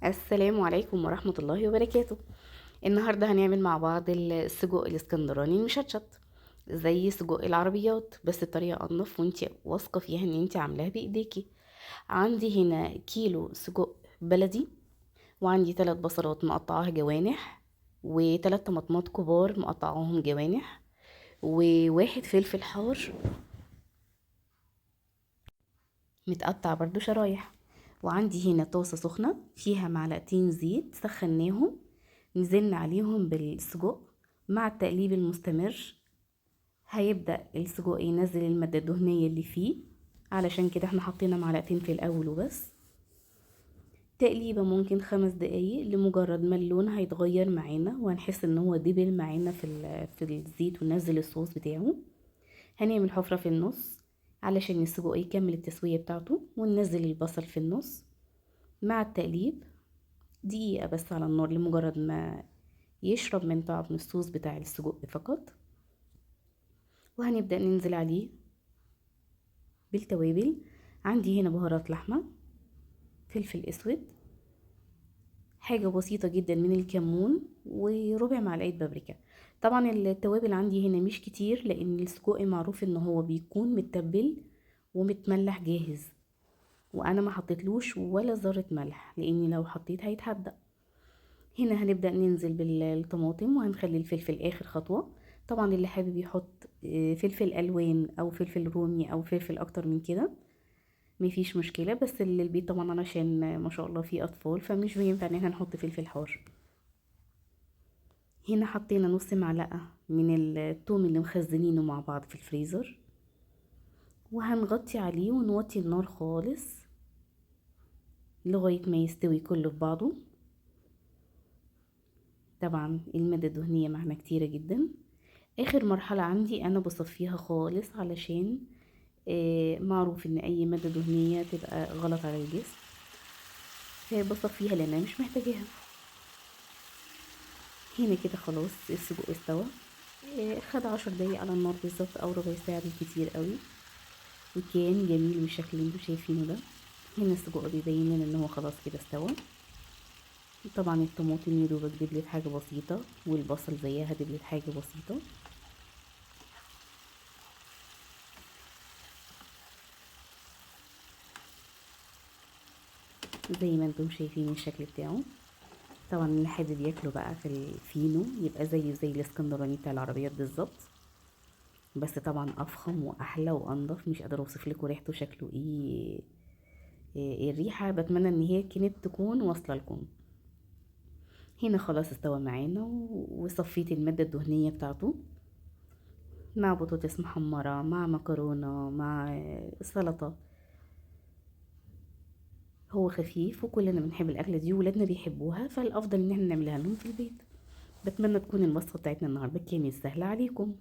السلام عليكم ورحمة الله وبركاته. النهاردة هنعمل مع بعض السجق الاسكندراني المشطشط زي سجق العربيات، بس بطريقة أنضف وانتي واثقة فيها ان انتي عاملاها بإيديكي. عندي هنا كيلو سجق بلدي، وعندي 3 بصلات مقطعاها جوانح، و3 طماطمات كبار مقطعاهم جوانح، وواحد فلفل حار متقطع برضو شرايح. وعندي هنا طاسة سخنة فيها معلقتين زيت سخناهم، نزلنا عليهم بالسجق. مع التقليب المستمر هيبدأ السجق ينزل المادة الدهنية اللي فيه، علشان كده احنا حطينا معلقتين في الأول وبس. تقليبة ممكن 5 دقايق لمجرد ما اللون هيتغير معانا وهنحس ان هو دبل معانا في الزيت ونزل الصوص بتاعه. هنعمل حفرة في النص علشان السجق يكمل التسوية بتاعته، وننزل البصل في النص مع التقليب. دقيقة بس على النار لمجرد ما يشرب من طعم الصوص بتاع السجق فقط. وهنبدأ ننزل عليه بالتوابل. عندي هنا بهارات لحمة، فلفل اسود، حاجة بسيطة جدا من الكمون، وربع معلقة بابريكا. طبعا التوابل عندي هنا مش كتير لان السجق معروف ان هو بيكون متبل ومتملح جاهز، وانا ما حطيتلوش ولا ذرة ملح لاني لو حطيت هيتحدق. هنا هنبدأ ننزل بالطماطم، وهنخلي الفلفل اخر خطوة. طبعا اللي حابب يحط فلفل الوان او فلفل رومي او فلفل اكتر من كده مفيش مشكلة، بس اللي البيت طبعا علشان ما شاء الله فيه اطفال فمش بينفع ان احنا نحط فلفل حار. هنا حطينا نص معلقة من الثوم اللي مخزنينه مع بعض في الفريزر، وهنغطي عليه ونوطي النار خالص لغاية ما يستوي كله في بعضه. طبعا المادة الدهنية معنا كتيرة جدا. اخر مرحلة عندي انا بصفيها خالص علشان معروف ان اي مادة دهنية تبقى غلط على الجسم، فبصفيها لان انا مش محتاجاها. هنا كده خلاص السجق استوى. خد 10 دقايق على النار بالظبط او ربع ساعة بالكتير قوي، وكان جميل بالشكل اللي انتوا شايفينه ده. هنا السجق بيبين لنا ان هو خلاص كده استوى. طبعا الطماطم يدوبك دبلت حاجة بسيطة، والبصل زيها دبلت حاجة بسيطة. زي ما انتم شايفين الشكل بتاعه. طبعا اللي حابب ياكله بقى في الفينو يبقى زيه زي الاسكندراني بتاع العربيات بالظبط، بس طبعا افخم واحلى وانضف. مش قادره اوصف لكم ريحته شكله ايه. الريحه بتمنى ان هي كانت تكون واصله لكم. هنا خلاص استوى معانا وصفيت الماده الدهنيه بتاعته مع بطاطس محمره مع مكرونه مع سلطه. هو خفيف وكلنا بنحب الاكله دي وولادنا بيحبوها، فالافضل ان احنا نعملها لهم في البيت. بتمنى تكون الوصفه بتاعتنا النهارده كانت سهله عليكم.